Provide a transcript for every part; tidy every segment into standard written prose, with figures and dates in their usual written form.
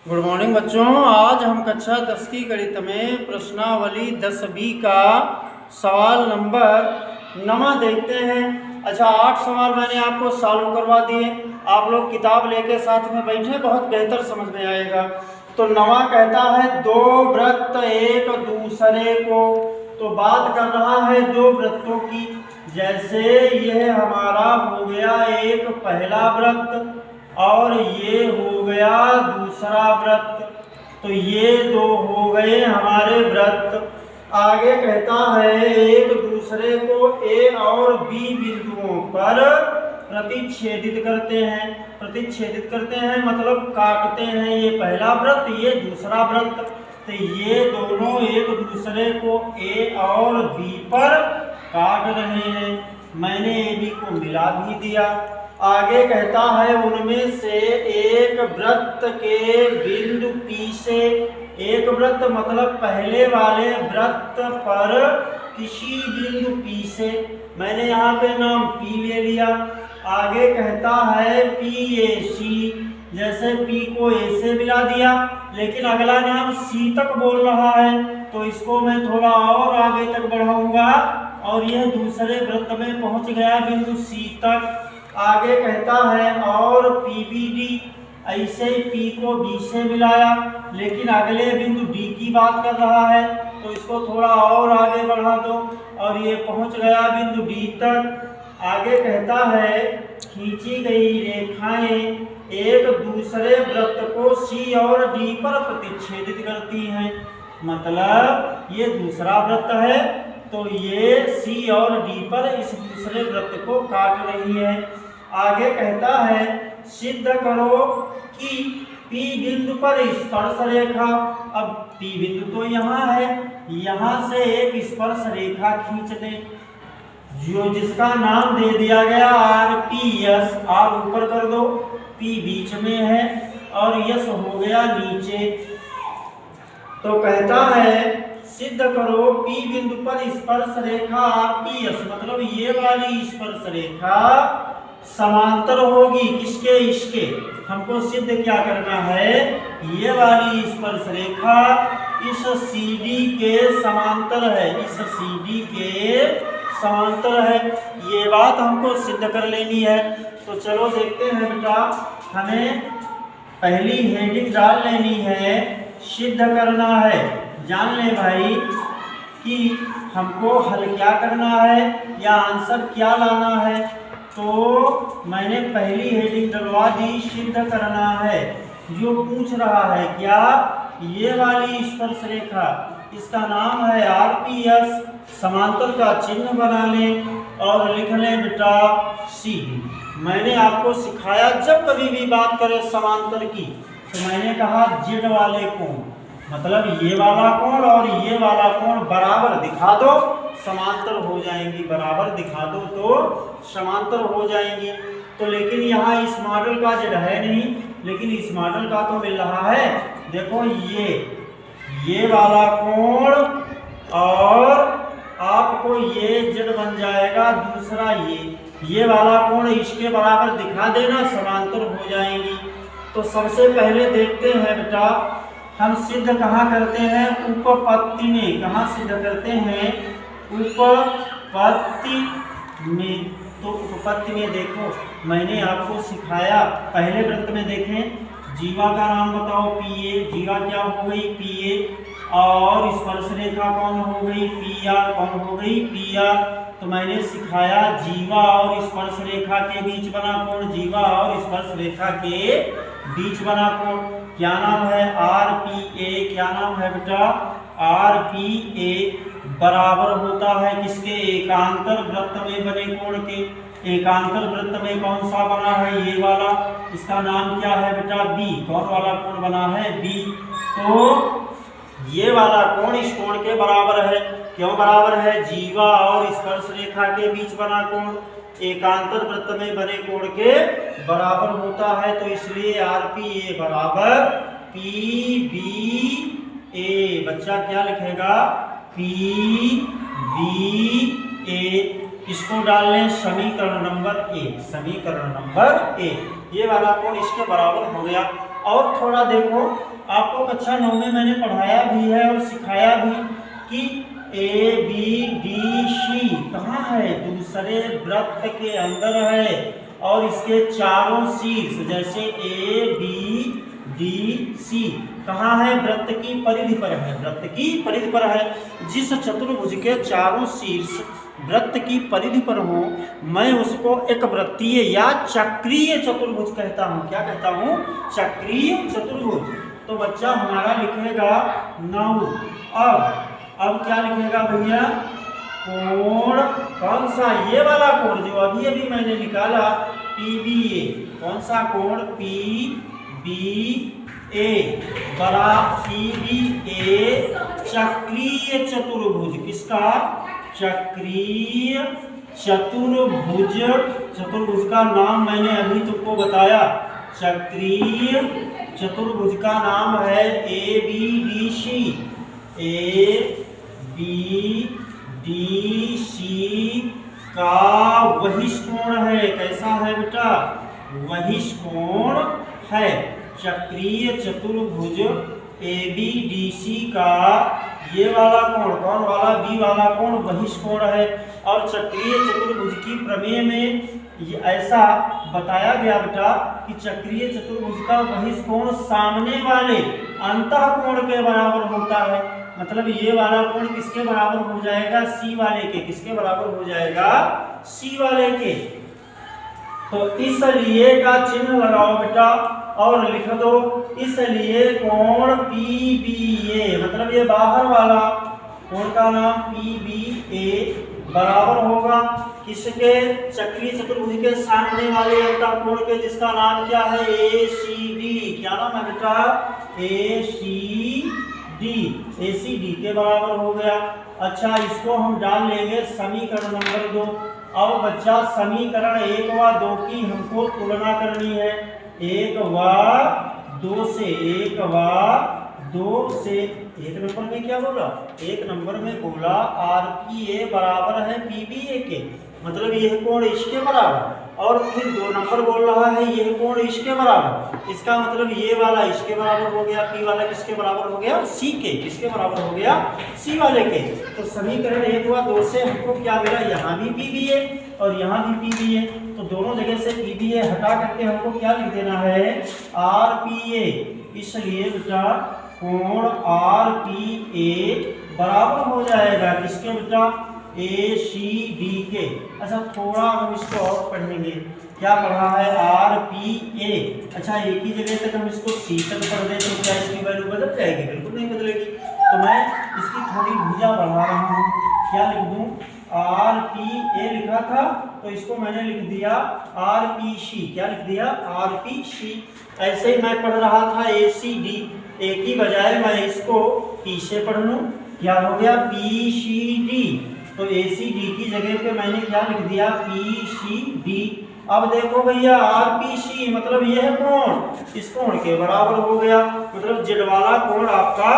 Good morning बच्चों। आज हम कक्षा 10 की गणित में प्रश्नावली 10B का सवाल नंबर 9 देखते हैं। अच्छा, 8 सवाल मैंने आपको सॉल्व करवा दिए। आप लोग किताब लेके साथ में बैठे, बहुत बेहतर समझ में आएगा। तो 9 कहता है दो वृत्त एक दूसरे को, तो बात कर रहा है दो वृत्तों की। जैसे यह हमारा हो गया एक पहला वृत्त और ये हो गया दूसरा वृत्त, तो ये दो हो गए हमारे वृत्त। आगे कहता है एक दूसरे को ए और बी बिंदुओं पर प्रतिच्छेदित करते हैं। प्रतिच्छेदित करते हैं मतलब काटते हैं। ये पहला वृत्त, ये दूसरा वृत्त, तो ये दोनों एक दूसरे को ए और बी पर काट रहे हैं। मैंने ए बी को मिला भी दिया। आगे कहता है उनमें से एक वृत्त के बिंदु P से, एक वृत्त मतलब पहले वाले वृत्त पर किसी बिंदु P से, मैंने यहाँ पे नाम P ले लिया। आगे कहता है PAC, जैसे P को A से मिला दिया, लेकिन अगला नाम C तक बोल रहा है, तो इसको मैं थोड़ा और आगे तक बढ़ाऊंगा और यह दूसरे वृत्त में पहुंच गया बिंदु C तक। आगे कहता है और PBD, ऐसे P को B से मिलाया, लेकिन अगले बिंदु D की बात कर रहा है, तो इसको थोड़ा और आगे बढ़ा दो और ये पहुंच गया बिंदु D तक। आगे कहता है खींची गई रेखाएं एक दूसरे वृत्त को C और D पर प्रतिच्छेदित करती हैं। मतलब ये दूसरा वृत्त है, तो ये C और D पर इस दूसरे वृत्त को काट रही है। आगे कहता है सिद्ध करो कि P बिंदु पर स्पर्श रेखा, अब P बिंदु तो यहाँ है, यहाँ से एक स्पर्श रेखा खींच दे, जो जिसका नाम दे दिया गया RPS। R ऊपर कर दो, P बीच में है और S हो गया नीचे। तो कहता है सिद्ध करो P बिंदु पर स्पर्श रेखा RPS, मतलब ये वाली स्पर्श रेखा समांतर होगी किसके, इसके। हमको सिद्ध क्या करना है, ये वाली स्पर्श रेखा इस CD के समांतर है, इस CD के समांतर है। ये बात हमको सिद्ध कर लेनी है। तो चलो देखते हैं बेटा, हमें पहली हेडिंग डाल लेनी है, सिद्ध करना है। जान ले भाई कि हमको हल क्या करना है या आंसर क्या लाना है। तो मैंने पहली हेडिंग डलवा दी, सिद्ध करना है। जो पूछ रहा है क्या, ये वाली स्पर्श रेखा, इसका नाम है RPS, समांतर का चिन्ह बना लें और लिख लें बेटा CD। मैंने आपको सिखाया जब कभी भी बात करें समांतर की, तो मैंने कहा Z वाले कोण, मतलब ये वाला कोण और ये वाला कोण बराबर दिखा दो, समांतर हो जाएंगी। बराबर दिखा दो तो समांतर हो जाएंगी। तो लेकिन यहाँ इस मॉडल का Z है नहीं, लेकिन इस मॉडल का तो मिल रहा है। देखो ये वाला कोण और आपको ये Z बन जाएगा, दूसरा ये वाला कोण इसके बराबर दिखा देना, समांतर हो जाएंगी। तो सबसे पहले देखते हैं बेटा, हम सिद्ध कहाँ करते हैं, उपपत्ति में। कहाँ सिद्ध करते हैं, उपपत्ति में। तो उपपत्ति में देखो, मैंने आपको सिखाया, पहले वृत्त में देखें, जीवा का नाम बताओ PA, जीवा क्या हो गई PA, और स्पर्श रेखा कौन हो गई PR, कौन हो गई PR। तो मैंने सिखाया जीवा और स्पर्श रेखा के बीच बना कोण, जीवा और स्पर्श रेखा के बीच बना कोण क्या नाम है, RPA। क्या नाम है बेटा, RPA बराबर होता है किसके, एकांतर वृत्त में बने कोण के। एकांतर वृत्त में कौन सा बना है, ये वाला, इसका नाम क्या है बेटा B। कौन वाला कोण बना है, B। तो ये वाला कोण इस कोण के बराबर है। क्यों बराबर है, जीवा और स्पर्श रेखा के बीच बना कोण एकांतर वृत्त में बने कोण के बराबर होता है, तो इसलिए RPA बराबर PBA। बच्चा क्या लिखेगा, PBA। इसको डाल लें समीकरण नंबर 1, समीकरण नंबर 1। ये वाला कोण इसके बराबर हो गया। और थोड़ा देखो, आपको कक्षा 9 में मैंने पढ़ाया भी है और सिखाया भी कि ABDC कहाँ है, दूसरे वृत्त के अंदर है और इसके चारों शीर्ष जैसे ABDC कहाँ है, वृत्त की परिधि पर है, वृत्त की परिधि पर है। जिस चतुर्भुज के चारों शीर्ष वृत्त की परिधि पर हो मैं उसको एक वृत्तीय या चक्रीय चतुर्भुज कहता हूँ। क्या कहता हूँ? चक्रीय चतुर्भुज। तो बच्चा हमारा लिखेगा 9। अब क्या लिखेगा भैया? कोण कौन सा? ये वाला कोण जो अभी अभी मैंने निकाला PBA। कौन सा कोण? PBA बड़ा PBA चक्रीय चतुर्भुज। किसका? चक्रीय चतुर्भुज। चतुर्भुज का नाम मैंने अभी तुमको बताया। चक्रीय चतुर्भुज का नाम है ABDC। ABDC का बहिष्कोण है। कैसा है बेटा? बहिष्कोण है। चक्रीय चतुर्भुज ABDC का ये वाला कोण, कौन वाला? बी वाला कोण बहिष्कोण है। और चक्रीय चतुर्भुज की प्रमेय में ये ऐसा बताया गया बेटा कि चक्रीय चतुर्भुज का बहिष्कोण सामने वाले अंतःकोण के बराबर होता है। मतलब ये वाला कोण किसके बराबर हो जाएगा? C वाले के। किसके बराबर हो जाएगा? C वाले के। तो इसलिए का चिन्ह लगाओ बेटा और लिख दो, इसलिए कोण PBA, मतलब ये बाहर वाला कोण का नाम PBA बराबर होगा किसके? चक्रीय चतुर्भुज के सामने वाले अंतःकोण के, जिसका नाम क्या है? ACD। क्या नाम है बेटा? ACD के बराबर हो गया। अच्छा, इसको हम डाल लेंगे समीकरण नंबर 2। अब बच्चा समीकरण 1 व 2 की हमको तुलना करनी है। 1 व 2 से, 1 व 2 से। 1 नंबर में क्या बोला? 1 नंबर में बोला RPA बराबर है PBA के, मतलब यह कोण इसके बराबर। और फिर 2 नंबर बोल रहा है यह कोण इसके बराबर। इसका मतलब ये वाला इसके बराबर हो गया, P वाला किसके बराबर हो गया? C के। किसके बराबर हो गया? C वाले के। तो समीकरण 1 व 2 से हमको क्या मिला? यहाँ भी PBA और यहाँ भी PBA। तो दोनों जगह से PBA हटा करके हमको क्या लिख देना है? RPA। इसलिए बेटा कोण RPA बराबर हो जाएगा किसके बेटा? ACD के। अच्छा, थोड़ा हम इसको और पढ़ेंगे। क्या पढ़ा है? RPA। अच्छा, एक ही जगह तक हम इसको C तक पढ़ दें तो क्या इसकी वैल्यू बदल जाएगी? बिल्कुल नहीं बदलेगी। तो मैं इसकी थोड़ी भुजा बढ़ा रहा हूँ। क्या लिख दूँ? RPA लिखा था तो इसको मैंने लिख दिया RPC। क्या लिख दिया? RPC। ऐसे ही मैं पढ़ रहा था ACD, एक ही बजाय मैं इसको P से पढ़ लूँ। क्या हो गया? PCD। तो ACD की जगह पे मैंने क्या लिख दिया? PCD। अब देखो भैया RPC मतलब यह कोण इस कोण के बराबर हो गया, मतलब जेड वाला कोण आपका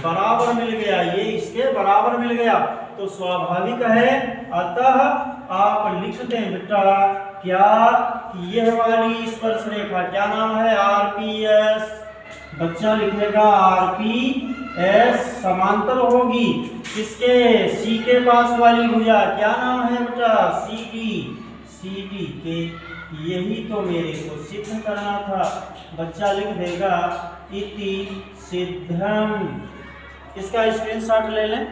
बराबर मिल गया, ये इसके बराबर मिल गया। तो स्वाभाविक है, अतः आप लिख दें बेटा क्या? यह वाली स्पर्श रेखा क्या नाम है? RPS। बच्चा लिखेगा RPS समांतर होगी किसके? C के पास वाली भुजा। क्या नाम है बेटा? CD के। यही तो मेरे को सिद्ध करना था। बच्चा लिख देगा इति सिद्धम। इसका स्क्रीनशॉट ले लें।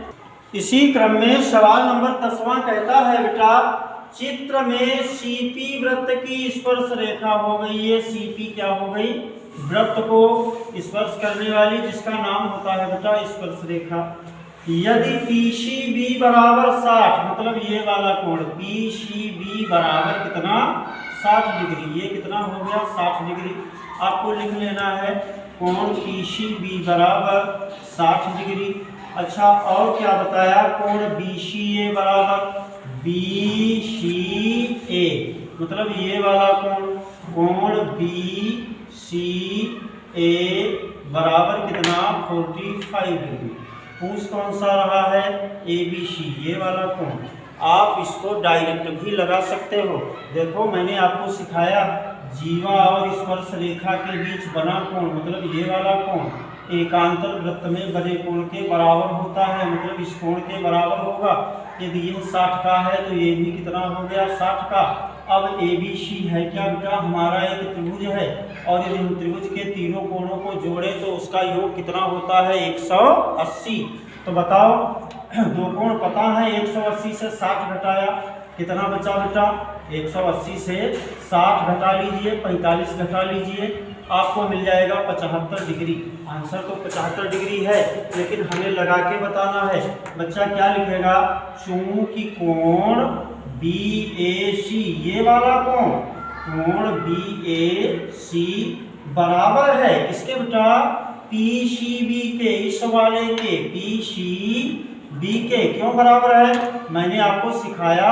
इसी क्रम में सवाल नंबर 10वां कहता है बेटा चित्र में CP वृत्त की स्पर्श रेखा हो गई। ये CP क्या हो गई? वृत्त को स्पर्श करने वाली, जिसका नाम होता है बेटा स्पर्श रेखा। यदि PCB बराबर 60, मतलब ये वाला कोण PCB बराबर कितना? 60 डिग्री। ये कितना हो गया? 60 डिग्री। आपको लिख लेना है कोण PCB बराबर 60 डिग्री। अच्छा, और क्या बताया? कोण BCA बराबर BCA, मतलब ये वाला कोण BCA बराबर कितना? 45 डिग्री। पूछ कौन सा रहा है? ABC, ये वाला कोण। आप इसको डायरेक्ट भी लगा सकते हो। देखो मैंने आपको सिखाया जीवा और स्पर्श रेखा के बीच बना कोण, मतलब ये वाला कोण एकांतर वृत्त में बने कोण के बराबर होता है, मतलब इस कोण के बराबर होगा। यदि ये 60 का है तो ये भी कितना हो गया 60 का। अब ABC है क्या बेटा, हमारा एक त्रिभुज है, और यदि हम त्रिभुज के तीनों कोणों को जोड़े तो उसका योग कितना होता है 180। तो बताओ, दो कोण पता है, 180 से 60 घटाया कितना बचा बेटा, 180 से 60 घटा लीजिए, 45 घटा लीजिए, आपको मिल जाएगा 75 डिग्री। आंसर तो 75 डिग्री है, लेकिन हमें लगा के बताना है। बच्चा क्या लिखेगा, चूंकि कोण BAC, ये वाला कोण BAC बराबर है किसके बेटा, PCB के, इस वाले के PCB के। क्यों बराबर है, मैंने आपको सिखाया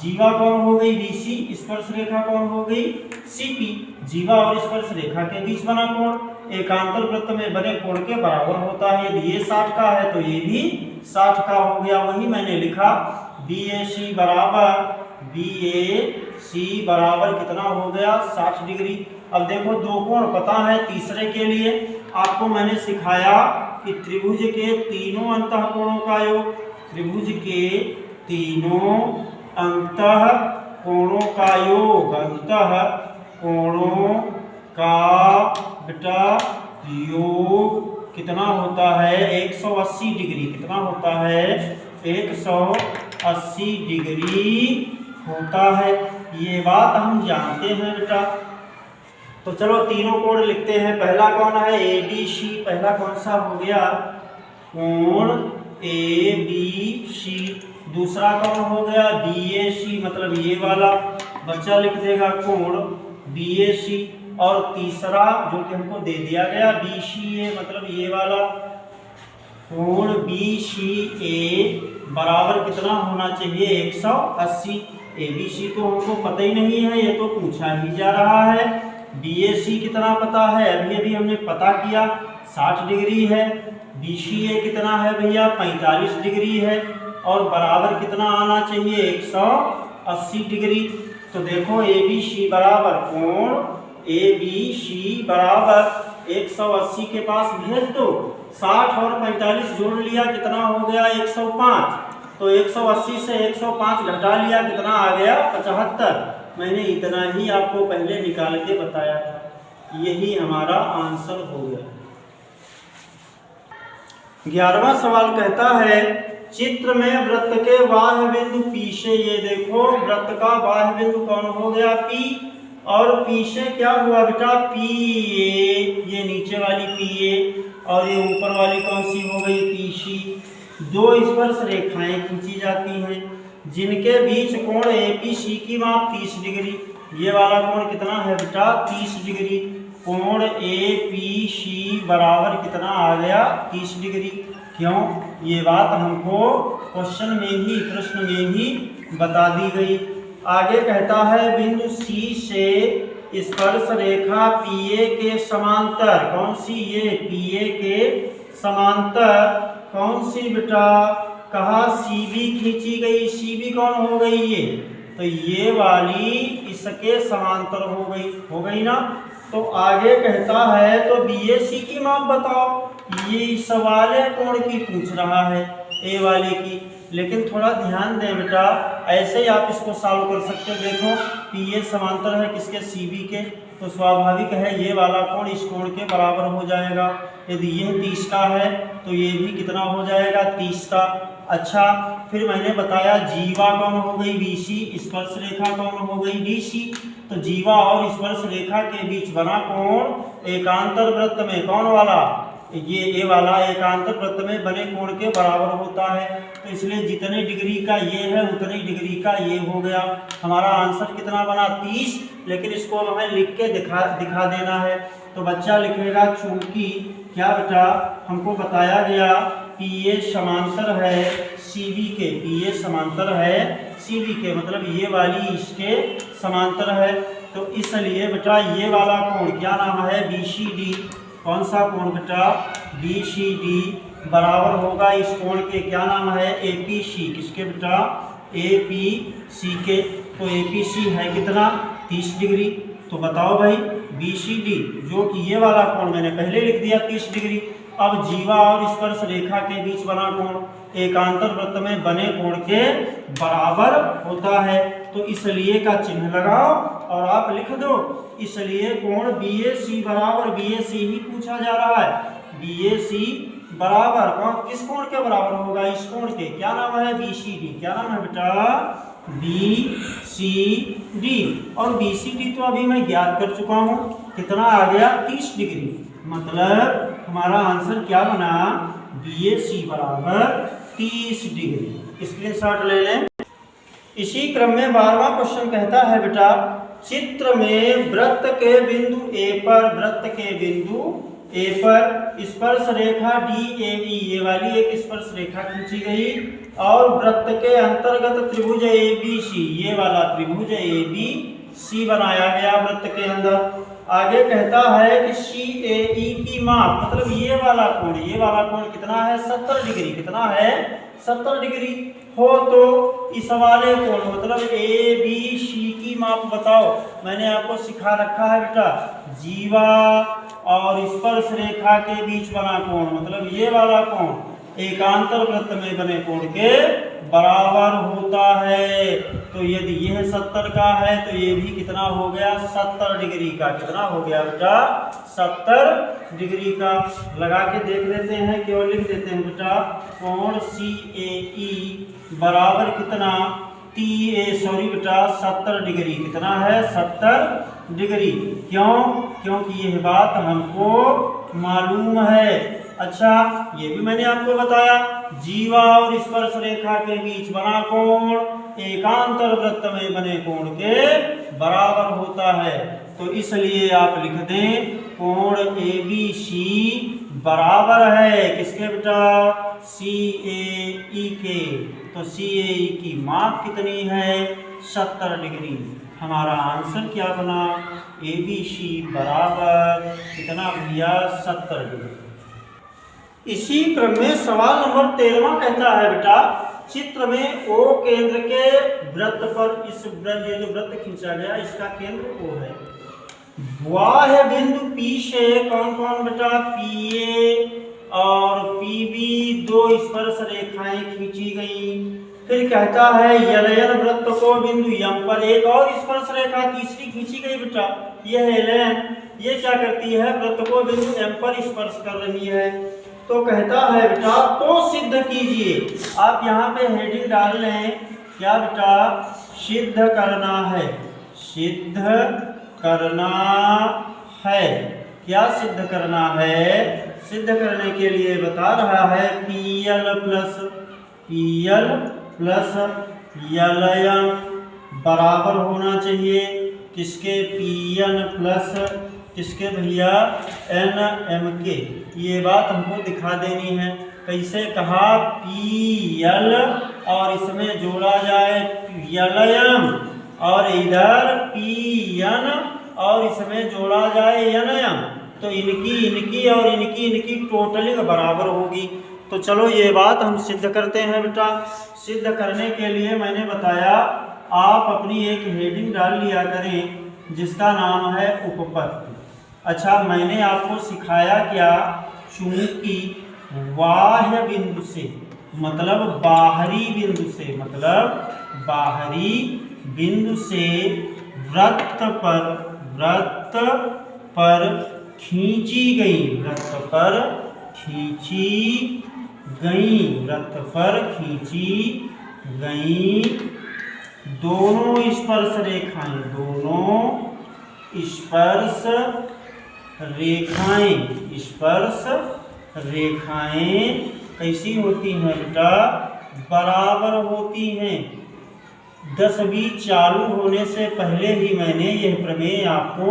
जीवा कौन हो गई BC, स्पर्श रेखा कौन हो गई CP। जीवा और स्पर्श रेखा के बीच बना कोण एकांतर वृत्त में बने कोण के बराबर होता है। यदि ये 60 का है तो ये भी 60 का हो गया। वही मैंने लिखा BAC बराबर कितना हो गया 60 डिग्री। अब देखो दो कोण पता है, तीसरे के लिए आपको मैंने सिखाया कि त्रिभुज के तीनों अंतःकोणों का योग, त्रिभुज के तीनों अंतःकोणों का योग, अंतःकोणों का बेटा योग कितना होता है 180 डिग्री। कितना होता है 180 डिग्री होता है, ये बात हम जानते हैं बेटा। तो चलो तीनों कोण लिखते हैं। पहला कौन है ABC, पहला कौन सा हो गया कोण ABC। दूसरा कौन हो गया BAC, मतलब ये वाला, बच्चा लिख देगा कोण BAC। और तीसरा जो कि हमको दे दिया गया BCA, मतलब ये वाला कोण BCA बराबर कितना होना चाहिए 180। ABC तो हमको पता ही नहीं है, ये तो पूछा ही जा रहा है। BAC कितना पता है, अभी अभी हमने पता किया 60 डिग्री है। BCA कितना है भैया 45 डिग्री है, और बराबर कितना आना चाहिए 180 डिग्री। तो देखो ABC बराबर कोण ABC बराबर 180 के पास भेज दो, 60 और 45 जोड़ लिया कितना हो गया 105। तो 180 से 105 घटा लिया कितना आ गया 75। मैंने इतना ही आपको पहले निकाल के बताया था, यही हमारा आंसर हो गया। 11वां सवाल कहता है चित्र में वृत्त के बाह्य बिंदु P से, ये देखो वृत्त का बाह्य बिंदु कौन हो गया P, और P से क्या हुआ बेटा PA, ये नीचे वाली PA, और ये ऊपर वाली कौन सी हो गई PC। दो स्पर्श रेखाएं खींची जाती हैं जिनके बीच कोण APC की माप 30 डिग्री। ये वाला कोण कितना है बेटा 30 डिग्री। कोण APC बराबर कितना आ गया 30 डिग्री। क्यों, ये बात हमको क्वेश्चन में ही, प्रश्न में ही बता दी गई। आगे कहता है बिंदु C से स्पर्श रेखा PA के समांतर, कौन सी, ये PA के समांतर कौन सी बेटा, कहा CB खींची गई। CB कौन हो गई ये, तो ये वाली इसके समांतर हो गई ना। तो आगे कहता है तो BAC की माप बताओ, ये इस वाले कोण की पूछ रहा है ए वाले की। लेकिन थोड़ा ध्यान दें बेटा, ऐसे ही आप इसको सॉल्व कर सकते हो। देखो PA समांतर है किसके CB के, तो स्वाभाविक है ये वाला कोण इस कोण के बराबर हो जाएगा। यदि यह 30 का है तो ये भी कितना हो जाएगा 30 का। अच्छा, फिर मैंने बताया जीवा कौन हो गई BC, स्पर्श रेखा कौन हो गई DC। तो जीवा और स्पर्श रेखा के बीच बना कोण एकांतर वृत्त में कौन वाला, ये वाला एकांतर वृत्त में बने कोण के बराबर होता है। तो इसलिए जितने डिग्री का ये है उतनी डिग्री का ये हो गया। हमारा आंसर कितना बना 30, लेकिन इसको हमें लिख के दिखा देना है। तो बच्चा लिखेगा चूंकि क्या बेटा हमको बताया गया PA समांतर है CB के, PA समांतर है CB के, मतलब ये वाली इसके समांतर है। तो इसलिए बेटा ये वाला कोण क्या नाम है BCD। कौन सा कोण बेटा BCD बराबर होगा इस कोण के क्या नाम है APC, किसके बेटा APC के। तो APC है कितना 30 डिग्री। तो बताओ भाई BCD जो कि ये वाला कोण मैंने पहले लिख दिया 30 डिग्री। अब जीवा और स्पर्श रेखा के बीच बना कोण एकांतर वृत्त में बने कोण के बराबर होता है, तो इसलिए का चिन्ह लगाओ और आप लिख दो। इसलिए कोण BAC बराबर BAC ही पूछा जा रहा है। BAC बराबर कौन किस कोण के बराबर होगा? इस कोण के। क्या नाम है? BCD। क्या नाम है बेटा? BCD। और BCD तो अभी मैं ज्ञात कर चुका हूं, कितना आ गया? 30 डिग्री। मतलब हमारा आंसर क्या बना? BAC बराबर 30 डिग्री। स्क्रीनशॉट ले लें। इसी क्रम में 12वां क्वेश्चन कहता है बेटा चित्र में वृत्त के बिंदु A पर स्पर्श रेखा DAE ये वाली एक स्पर्श रेखा खींची गई और वृत्त के अंतर्गत त्रिभुज ABC ये वाला त्रिभुज ABC बनाया गया वृत्त के अंदर। आगे कहता है कि CAE की माप, मतलब ये वाला कोण कितना है? 70 डिग्री। कितना है? 70 डिग्री हो तो इस वाले कोण मतलब ABC की माप बताओ। मैंने आपको सिखा रखा है बेटा जीवा और स्पर्श रेखा के बीच बना कोण मतलब ये वाला कोण एकांतर वृत्त में बने कोण के बराबर होता है। तो यदि यह 70 का है तो ये भी कितना हो गया? 70 डिग्री का। कितना हो गया बेटा? 70 डिग्री का। लगा के देख लेते हैं, केवल लिख देते हैं बेटा कोण CAE बराबर कितना? बेटा 70 डिग्री। कितना है? 70 डिग्री। क्यों? क्योंकि यह बात हमको मालूम है। अच्छा ये भी मैंने आपको बताया जीवा और स्पर्श रेखा के बीच बना कोण एकांतर वृत्त में बने कोण के बराबर होता है। तो इसलिए आप लिख दें कोण ABC बराबर है किसके बेटा? CAE के। तो CAE की माप कितनी है? 70 डिग्री। हमारा आंसर क्या बना? ABC बराबर कितना भैया? 70 डिग्री। इसी क्रम में सवाल नंबर 13वां कहता है बेटा चित्र में O केंद्र के वृत्त पर ये जो वृत्त खींचा गया इसका केंद्र O है। बाह्य बिंदु P से कौन कौन बेटा? PA और PB दो स्पर्श रेखाएं खींची गई। फिर कहता है यलयन वृत्त को बिंदु M पर एक और स्पर्श रेखा तीसरी खींची गई बेटा। यह यलयन ये क्या करती है? वृत्त को बिंदु M पर स्पर्श कर रही है। तो कहता है बेटा तो सिद्ध कीजिए। आप यहाँ पे हेडिंग डाल लें क्या बेटा? सिद्ध करना है। सिद्ध करना है। क्या सिद्ध करना है? सिद्ध करने के लिए बता रहा है PL प्लस यलयन बराबर होना चाहिए किसके? PN प्लस किसके भैया? NM के। ये बात हमको दिखा देनी है। कैसे कहा? PL और इसमें जोड़ा जाए यलयन और इधर PN और इसमें जोड़ा जाए NM। तो इनकी और इनकी टोटलिंग बराबर होगी। तो चलो ये बात हम सिद्ध करते हैं बेटा। सिद्ध करने के लिए मैंने बताया आप अपनी एक हेडिंग डाल लिया करें जिसका नाम है उपपत्ति। अच्छा मैंने आपको सिखाया क्या? चूंकि बाह्य बिंदु से मतलब बाहरी बिंदु से वृत्त पर खींची गई दोनों स्पर्श रेखाएं कैसी होती हैं बेटा? बराबर होती हैं। 10-20 चालू होने से पहले ही मैंने यह प्रमेय आपको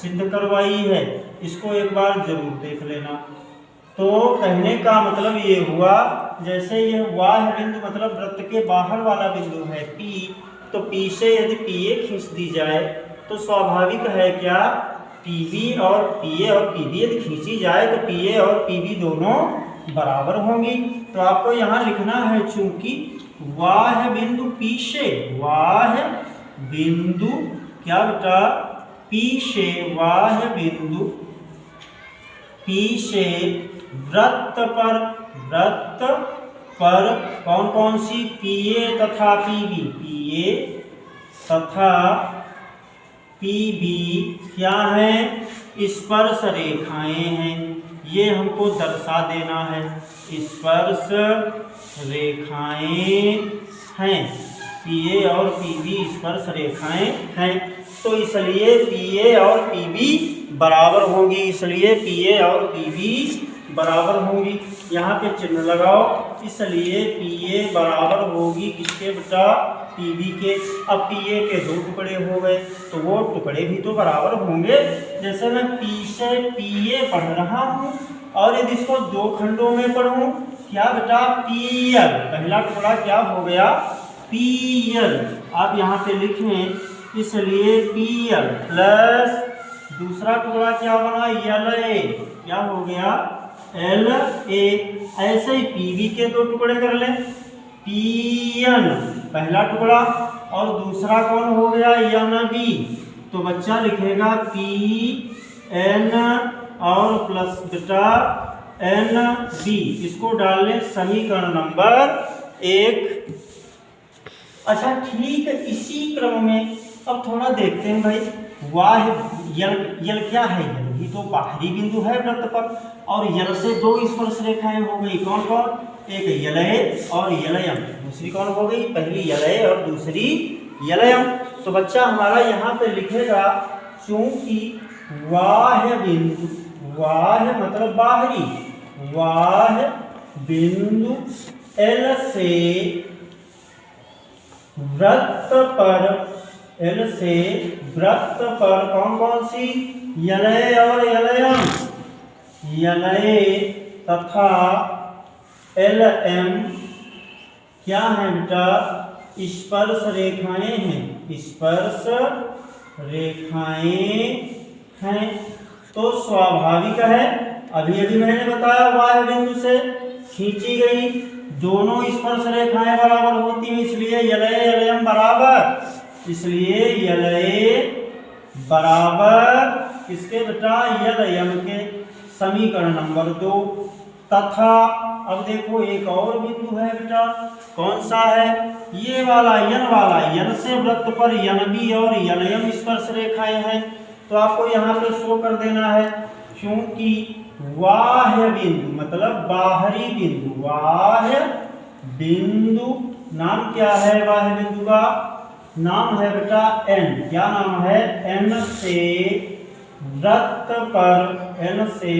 सिद्ध करवाई है। इसको एक बार जरूर देख लेना। तो कहने का मतलब ये हुआ जैसे यह बाह्य बिंदु मतलब वृत्त के बाहर वाला बिंदु है P, तो P से यदि PA खींच दी जाए तो स्वाभाविक है क्या? PB और PB यदि खींची जाए तो PA और PB दोनों बराबर होंगी। तो आपको यहाँ लिखना है चूंकि बाह्य बिंदु P से क्या बेटा? पी से बाह्य बिंदु, पी से वृत्त पर कौन कौन सी, पीए तथा पीबी, पीए तथा पीबी क्या है, स्पर्श रेखाएं हैं। ये हमको दर्शा देना है, स्पर्श रेखाएं हैं, पीए और पीबी स्पर्श रेखाएं हैं। तो इसलिए पीए और पीबी बराबर होंगी, इसलिए पीए और पीबी बराबर होंगी। यहाँ पे चिन्ह लगाओ, इसलिए पीए बराबर होगी किसके बेटा, पीबी के। अब पीए के दो टुकड़े हो गए तो वो टुकड़े भी तो बराबर होंगे। जैसे मैं पी से पीए पढ़ रहा हूँ और यदि इसको दो खंडों में पढ़ूँ, क्या बेटा, पीएल, पहला टुकड़ा क्या हो गया, पीएल। आप यहाँ पे लिखें, इसलिए पीएल प्लस दूसरा टुकड़ा क्या बना, एल ए, क्या हो गया, एल ए। ऐसे ही पीबी के दो टुकड़े कर लें, पीएन पहला टुकड़ा और दूसरा कौन हो गया, एन बी। तो बच्चा लिखेगा पी एन और प्लस बेटा एन बी, इसको डाल लें समीकरण नंबर 1। अच्छा ठीक है, इसी क्रम में अब थोड़ा देखते हैं भाई, वाह यल क्या है, यल ही तो बाहरी बिंदु है वृत्त पर, और यल से दो स्पर्श रेखाएं हो गई, कौन कौन, एक यलय और यलयम, दूसरी कौन हो गई, पहली यलय और दूसरी यलयम। तो बच्चा हमारा यहाँ पे लिखेगा, चूंकि वाह्य बिंदु, वाह्य मतलब बाहरी, वाह्य बिंदु एल से वृत्त पर, एल से वृत्त पर कौन कौन सी, यलय और यलयम, यलय तथा एल एम क्या है बेटा, स्पर्श रेखाएं हैं, स्पर्श रेखाएं हैं। तो स्वाभाविक है, अभी अभी मैंने बताया वाह्य बिंदु से खींची गई दोनों स्पर्श रेखाएं बराबर होती हैं, इसलिए यलय यलयम बराबर, इसलिए यलय बराबर किसके बेटा, यलयम के। समीकरण नंबर 2 तथा, अब देखो एक और बिंदु है बेटा, कौन सा है, ये वाला यन से वृत्त पर यन बी और यलयम स्पर्श रेखाएं हैं। तो आपको यहाँ पे शो कर देना है, क्योंकि बाह्य बिंदु मतलब बाहरी बिंदु, बाह्य बिंदु नाम क्या है, बाह्य बिंदु का नाम है बेटा एन, क्या नाम है, एन से वृत्त पर, एन से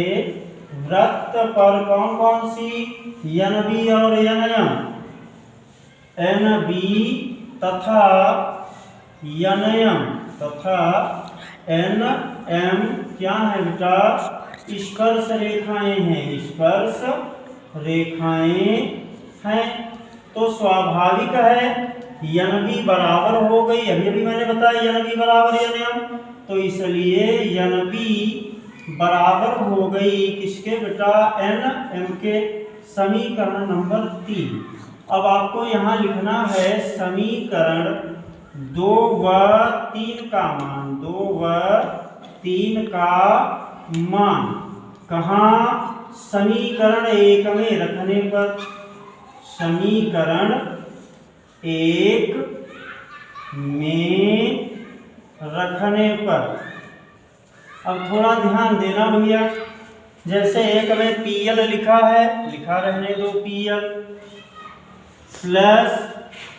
वृत्त पर कौन कौन सी, एन बी और यनयम, एन बी तथा यनयम तथा एन एम क्या है बेटा, स्पर्श रेखाएं हैं, स्पर्श रेखाएं हैं। तो स्वाभाविक है यन बी बराबर हो गई, अभी अभी मैंने बताया यन बी बराबर यनयम, तो इसलिए यन बी बराबर हो गई किसके बेटा, एन एम के। समीकरण नंबर 3। अब आपको यहाँ लिखना है समीकरण 2 व 3 का मान, 2 व 3 का मान कहाँ, समीकरण 1 में रखने पर, समीकरण 1 में रखने पर। अब थोड़ा ध्यान देना भैया, जैसे 1 में पीएल लिखा है, लिखा रहने दो पीएल प्लस,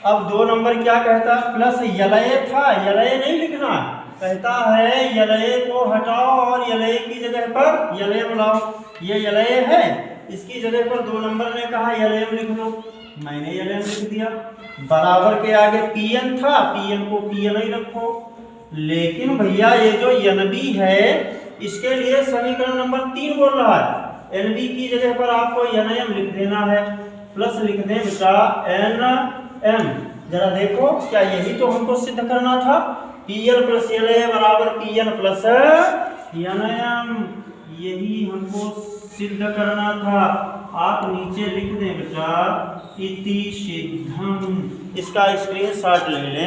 अब 2 नंबर क्या कहता, प्लस यलय था, यलय नहीं लिखना, कहता है यलय को हटाओ और यलय की जगह पर यलय बुलाओ। ये यलय है, इसकी जगह पर 2 नंबर ने कहा यलय लिख लो, मैंने यलय लिख दिया। बराबर के आगे पीएन था, पीएन को पीएन ही रखो। लेकिन भैया ये जो एनबी है, इसके लिए समीकरण नंबर 3 बोल रहा है, एनबी की जगह पर आपको एनएम लिख देना है, प्लस लिख दें बेटा एन एम। जरा देखो, क्या यही तो हमको सिद्ध करना था, पीएल प्लस एल ए बराबर पीएन प्लस एनएम, यही हमको सिद्ध करना था। आप नीचे लिख दें बेटा इति सिद्धम, इसका स्क्रीनशॉट ले लें।